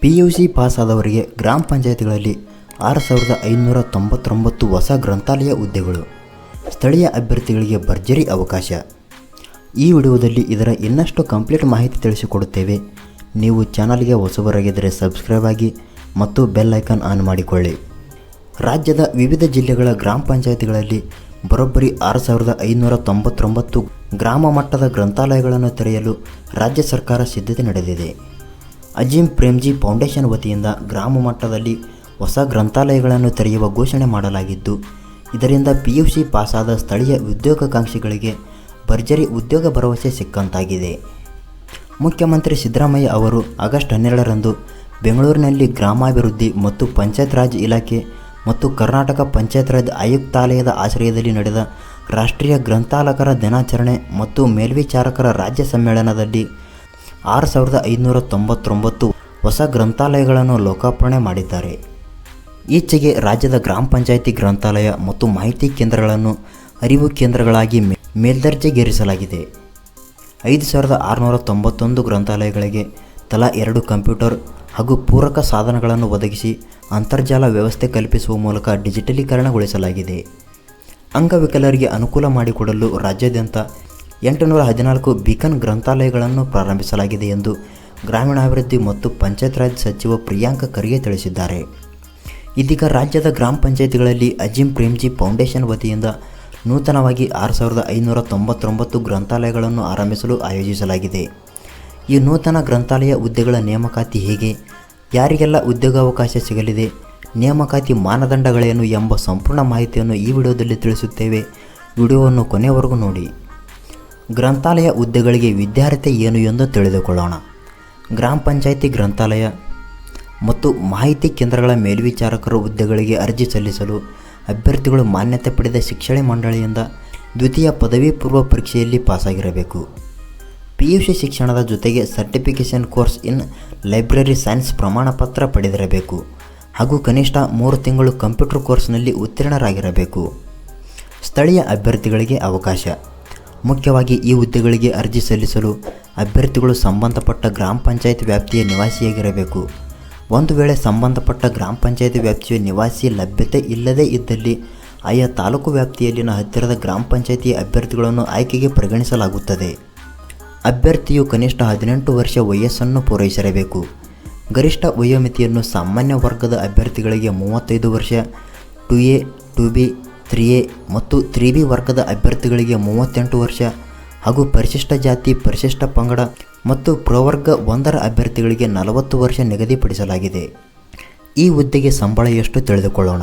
PUC pass ಆದವರಿಗೆ ಗ್ರಾಮ ಪಂಚಾಯತಿಗಳಲ್ಲಿ 6599 ಹೊಸ ಗ್ರಂಥಾಲಯ ಹುದ್ದೆಗಳು. ಸ್ಥಳೀಯ ಅಭ್ಯರ್ಥಿಗಳಿಗೆ ಭರ್ಜರಿ ಅವಕಾಶ. ಈ ವಿಡಿಯೋದಲ್ಲಿ ಇದರ ಇನ್ನಷ್ಟು ಕಂಪ್ಲೀಟ್ ಮಾಹಿತಿ ತಿಳಿಸಿಕೊಡುತ್ತೇವೆ. ನೀವು ಚಾನಲ್ಗೆ ಹೊಸಬರಾಗಿದ್ದರೆ ಸಬ್ಸ್ಕ್ರೈಬ್ ಆಗಿ ಮತ್ತು ಬೆಲ್ ಐಕಾನ್ ಆನ್ ಮಾಡಿಕೊಳ್ಳಿ. ರಾಜ್ಯದ ವಿವಿಧ ಜಿಲ್ಲೆಗಳ ಗ್ರಾಮ ಪಂಚಾಯತಿಗಳಲ್ಲಿ ಬರೋಬ್ಬರಿ 6599 ಗ್ರಾಮ ಮಟ್ಟದ ಗ್ರಂಥಾಲಯಗಳನ್ನು ತೆರೆಯಲು ರಾಜ್ಯ ಸರ್ಕಾರ ಸಿದ್ಧತೆ ನಡೆದಿದೆ. ಅಜೀಂ ಪ್ರೇಮ್ಜಿ ಫೌಂಡೇಶನ್ ವತಿಯಿಂದ ಗ್ರಾಮ ಮಟ್ಟದಲ್ಲಿ ಹೊಸ ಗ್ರಂಥಾಲಯಗಳನ್ನು ತೆರೆಯುವ ಘೋಷಣೆ ಮಾಡಲಾಗಿದ್ದು, ಇದರಿಂದ PUC ಪಾಸಾದ ಸ್ಥಳೀಯ ಉದ್ಯೋಗಾಕಾಂಕ್ಷಿಗಳಿಗೆ ಭರ್ಜರಿ ಉದ್ಯೋಗ ಭರವಸೆ ಸಿಕ್ಕಂತಾಗಿದೆ. ಮುಖ್ಯಮಂತ್ರಿ ಸಿದ್ದರಾಮಯ್ಯ ಅವರು ಆಗಸ್ಟ್ 12ರಂದು ಬೆಂಗಳೂರಿನಲ್ಲಿ ಗ್ರಾಮಾಭಿವೃದ್ಧಿ ಮತ್ತು ಪಂಚಾಯತ್ ರಾಜ್ ಇಲಾಖೆ ಮತ್ತು ಕರ್ನಾಟಕ ಪಂಚಾಯತ್ ರಾಜ್ ಆಯುಕ್ತಾಲಯದ ಆಶ್ರಯದಲ್ಲಿ ನಡೆದ ರಾಷ್ಟ್ರೀಯ ಗ್ರಂಥಾಲಕರ ದಿನಾಚರಣೆ ಮತ್ತು ಮೇಲ್ವಿಚಾರಕರ ರಾಜ್ಯ ಸಮ್ಮೇಳನದಲ್ಲಿ 6599 ಹೊಸ ಗ್ರಂಥಾಲಯಗಳನ್ನು ಲೋಕಾರ್ಪಣೆ ಮಾಡಿದ್ದಾರೆ. ಈಚೆಗೆ ರಾಜ್ಯದ ಗ್ರಾಮ ಪಂಚಾಯಿತಿ ಗ್ರಂಥಾಲಯ ಮತ್ತು ಮಾಹಿತಿ ಕೇಂದ್ರಗಳನ್ನು ಅರಿವು ಕೇಂದ್ರಗಳಾಗಿ ಮೇಲ್ದರ್ಜೆಗೇರಿಸಲಾಗಿದೆ. 5691 ಗ್ರಂಥಾಲಯಗಳಿಗೆ ತಲಾ 2 ಕಂಪ್ಯೂಟರ್ ಹಾಗೂ ಪೂರಕ ಸಾಧನಗಳನ್ನು ಒದಗಿಸಿ ಅಂತರ್ಜಾಲ ವ್ಯವಸ್ಥೆ ಕಲ್ಪಿಸುವ ಮೂಲಕ ಡಿಜಿಟಲೀಕರಣಗೊಳಿಸಲಾಗಿದೆ. ಅಂಗವಿಕಲರಿಗೆ ಅನುಕೂಲ ಮಾಡಿಕೊಡಲು ರಾಜ್ಯಾದ್ಯಂತ 814 ಬೀಕನ್ ಗ್ರಂಥಾಲಯಗಳನ್ನು ಪ್ರಾರಂಭಿಸಲಾಗಿದೆ ಎಂದು ಗ್ರಾಮೀಣಾಭಿವೃದ್ಧಿ ಮತ್ತು ಪಂಚಾಯತ್ ರಾಜ್ ಸಚಿವ ಪ್ರಿಯಾಂಕ ಖರ್ಗೆ ತಿಳಿಸಿದ್ದಾರೆ. ಇದೀಗ ರಾಜ್ಯದ ಗ್ರಾಮ ಪಂಚಾಯತಿಗಳಲ್ಲಿ ಅಜೀಂ ಪ್ರೇಮ್ಜಿ ಫೌಂಡೇಶನ್ ವತಿಯಿಂದ ನೂತನವಾಗಿ 6599 ಗ್ರಂಥಾಲಯಗಳನ್ನು ಆರಂಭಿಸಲು ಆಯೋಜಿಸಲಾಗಿದೆ. ಈ ನೂತನ ಗ್ರಂಥಾಲಯ ಹುದ್ದೆಗಳ ನೇಮಕಾತಿ ಹೇಗೆ, ಯಾರಿಗೆಲ್ಲ ಉದ್ಯೋಗಾವಕಾಶ ಸಿಗಲಿದೆ, ನೇಮಕಾತಿ ಮಾನದಂಡಗಳೇನು ಎಂಬ ಸಂಪೂರ್ಣ ಮಾಹಿತಿಯನ್ನು ಈ ವಿಡಿಯೋದಲ್ಲಿ ತಿಳಿಸುತ್ತೇವೆ. ವಿಡಿಯೋವನ್ನು ಕೊನೆಯವರೆಗೂ ನೋಡಿ. ಗ್ರಂಥಾಲಯ ಹುದ್ದೆಗಳಿಗೆ ವಿದ್ಯಾರ್ಹತೆ ಏನು ಎಂದು ತಿಳಿದುಕೊಳ್ಳೋಣ. ಗ್ರಾಮ ಪಂಚಾಯಿತಿ ಗ್ರಂಥಾಲಯ ಮತ್ತು ಮಾಹಿತಿ ಕೇಂದ್ರಗಳ ಮೇಲ್ವಿಚಾರಕರ ಹುದ್ದೆಗಳಿಗೆ ಅರ್ಜಿ ಸಲ್ಲಿಸಲು ಅಭ್ಯರ್ಥಿಗಳು ಮಾನ್ಯತೆ ಪಡೆದ ಶಿಕ್ಷಣ ಮಂಡಳಿಯಿಂದ ದ್ವಿತೀಯ ಪದವಿ ಪೂರ್ವ ಪರೀಕ್ಷೆಯಲ್ಲಿ ಪಾಸಾಗಿರಬೇಕು. PUC ಶಿಕ್ಷಣದ ಜೊತೆಗೆ certification course in library science ಪ್ರಮಾಣಪತ್ರ ಪಡೆದಿರಬೇಕು ಹಾಗೂ ಕನಿಷ್ಠ 3 ತಿಂಗಳು ಕಂಪ್ಯೂಟರ್ ಕೋರ್ಸ್ನಲ್ಲಿ ಉತ್ತೀರ್ಣರಾಗಿರಬೇಕು. ಸ್ಥಳೀಯ ಅಭ್ಯರ್ಥಿಗಳಿಗೆ ಅವಕಾಶ. ಮುಖ್ಯವಾಗಿ ಈ ಹುದ್ದೆಗಳಿಗೆ ಅರ್ಜಿ ಸಲ್ಲಿಸಲು ಅಭ್ಯರ್ಥಿಗಳು ಸಂಬಂಧಪಟ್ಟ ಗ್ರಾಮ ಪಂಚಾಯತ್ ವ್ಯಾಪ್ತಿಯ ನಿವಾಸಿಯಾಗಿರಬೇಕು. ಒಂದು ವೇಳೆ ಸಂಬಂಧಪಟ್ಟ ಗ್ರಾಮ ಪಂಚಾಯತ್ ವ್ಯಾಪ್ತಿಯ ನಿವಾಸಿ ಲಭ್ಯತೆ ಇಲ್ಲದೇ ಇದ್ದಲ್ಲಿ ಆಯಾ ತಾಲೂಕು ವ್ಯಾಪ್ತಿಯಲ್ಲಿನ ಹತ್ತಿರದ ಗ್ರಾಮ ಪಂಚಾಯತಿ ಅಭ್ಯರ್ಥಿಗಳನ್ನು ಆಯ್ಕೆಗೆ ಪರಿಗಣಿಸಲಾಗುತ್ತದೆ. ಅಭ್ಯರ್ಥಿಯು ಕನಿಷ್ಠ 18 ವರ್ಷ ವಯಸ್ಸನ್ನು ಪೂರೈಸಿರಬೇಕು. ಗರಿಷ್ಠ ವಯೋಮಿತಿಯನ್ನು ಸಾಮಾನ್ಯ ವರ್ಗದ ಅಭ್ಯರ್ಥಿಗಳಿಗೆ 35 ವರ್ಷ, 2A, 2B, 3A ಮತ್ತು 3B ವರ್ಗದ ಅಭ್ಯರ್ಥಿಗಳಿಗೆ 38 ವರ್ಷ ಹಾಗೂ ಪರಿಶಿಷ್ಟ ಜಾತಿ, ಪರಿಶಿಷ್ಟ ಪಂಗಡ ಮತ್ತು ಪ್ರವರ್ಗ 1ರ ಅಭ್ಯರ್ಥಿಗಳಿಗೆ 40 ವರ್ಷ ನಿಗದಿಪಡಿಸಲಾಗಿದೆ. ಈ ಹುದ್ದೆಗೆ ಸಂಬಳ ಎಷ್ಟು ತಿಳಿದುಕೊಳ್ಳೋಣ.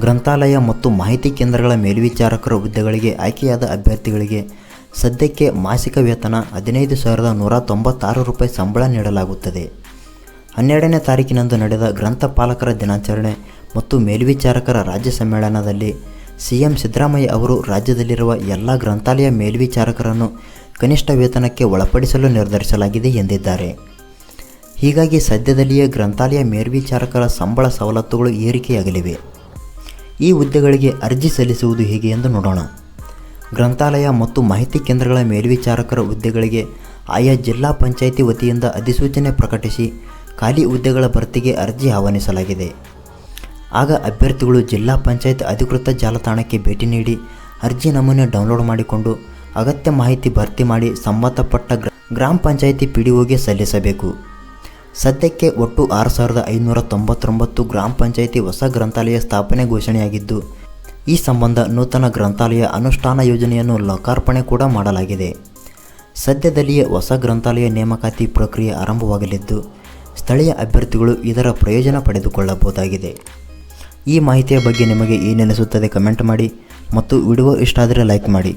ಗ್ರಂಥಾಲಯ ಮತ್ತು ಮಾಹಿತಿ ಕೇಂದ್ರಗಳ ಮೇಲ್ವಿಚಾರಕರ ಹುದ್ದೆಗಳಿಗೆ ಆಯ್ಕೆಯಾದ ಅಭ್ಯರ್ಥಿಗಳಿಗೆ ಸದ್ಯಕ್ಕೆ ಮಾಸಿಕ ವೇತನ 15,196 ರೂಪಾಯಿ ಸಂಬಳ ನೀಡಲಾಗುತ್ತದೆ. 12ನೇ ತಾರೀಕಿನಂದು ನಡೆದ ಗ್ರಂಥಪಾಲಕರ ದಿನಾಚರಣೆ ಮತ್ತು ಮೇಲ್ವಿಚಾರಕರ ರಾಜ್ಯ ಸಮ್ಮೇಳನದಲ್ಲಿ CM ಸಿದ್ದರಾಮಯ್ಯ ಅವರು ರಾಜ್ಯದಲ್ಲಿರುವ ಎಲ್ಲ ಗ್ರಂಥಾಲಯ ಮೇಲ್ವಿಚಾರಕರನ್ನು ಕನಿಷ್ಠ ವೇತನಕ್ಕೆ ಒಳಪಡಿಸಲು ನಿರ್ಧರಿಸಲಾಗಿದೆ ಎಂದಿದ್ದಾರೆ. ಹೀಗಾಗಿ ಸದ್ಯದಲ್ಲಿಯೇ ಗ್ರಂಥಾಲಯ ಮೇಲ್ವಿಚಾರಕರ ಸಂಬಳ ಸವಲತ್ತುಗಳು ಏರಿಕೆಯಾಗಲಿವೆ. ಈ ಹುದ್ದೆಗಳಿಗೆ ಅರ್ಜಿ ಸಲ್ಲಿಸುವುದು ಹೇಗೆ ಎಂದು ನೋಡೋಣ. ಗ್ರಂಥಾಲಯ ಮತ್ತು ಮಾಹಿತಿ ಕೇಂದ್ರಗಳ ಮೇಲ್ವಿಚಾರಕರ ಹುದ್ದೆಗಳಿಗೆ ಆಯಾ ಜಿಲ್ಲಾ ಪಂಚಾಯಿತಿ ವತಿಯಿಂದ ಅಧಿಸೂಚನೆ ಪ್ರಕಟಿಸಿ ಖಾಲಿ ಹುದ್ದೆಗಳ ಭರ್ತಿಗೆ ಅರ್ಜಿ ಆಹ್ವಾನಿಸಲಾಗಿದೆ. ಆಗ ಅಭ್ಯರ್ಥಿಗಳು ಜಿಲ್ಲಾ ಪಂಚಾಯತ್ ಅಧಿಕೃತ ಜಾಲತಾಣಕ್ಕೆ ಭೇಟಿ ನೀಡಿ ಅರ್ಜಿ ನಮೂನೆ ಡೌನ್ಲೋಡ್ ಮಾಡಿಕೊಂಡು ಅಗತ್ಯ ಮಾಹಿತಿ ಭರ್ತಿ ಮಾಡಿ ಸಂಬಂಧಪಟ್ಟ ಗ್ರಾಮ ಪಂಚಾಯಿತಿ PDOಗೆ ಸಲ್ಲಿಸಬೇಕು. ಸದ್ಯಕ್ಕೆ ಒಟ್ಟು 6599 ಗ್ರಾಮ ಪಂಚಾಯಿತಿ ಹೊಸ ಗ್ರಂಥಾಲಯ ಸ್ಥಾಪನೆ ಘೋಷಣೆಯಾಗಿದ್ದು, ಈ ಸಂಬಂಧ ನೂತನ ಗ್ರಂಥಾಲಯ ಅನುಷ್ಠಾನ ಯೋಜನೆಯನ್ನು ಲೋಕಾರ್ಪಣೆ ಕೂಡ ಮಾಡಲಾಗಿದೆ. ಸದ್ಯದಲ್ಲಿಯೇ ಹೊಸ ಗ್ರಂಥಾಲಯ ನೇಮಕಾತಿ ಪ್ರಕ್ರಿಯೆ ಆರಂಭವಾಗಲಿದ್ದು, ಸ್ಥಳೀಯ ಅಭ್ಯರ್ಥಿಗಳು ಇದರ ಪ್ರಯೋಜನ ಪಡೆದುಕೊಳ್ಳಬಹುದಾಗಿದೆ. ಈ ಮಾಹಿತಿಯ ಬಗ್ಗೆ ನಿಮಗೆ ಏನೆನಿಸುತ್ತದೆ ಕಮೆಂಟ್ ಮಾಡಿ ಮತ್ತು ವಿಡಿಯೋ ಇಷ್ಟ ಆದರೆ ಲೈಕ್ ಮಾಡಿ.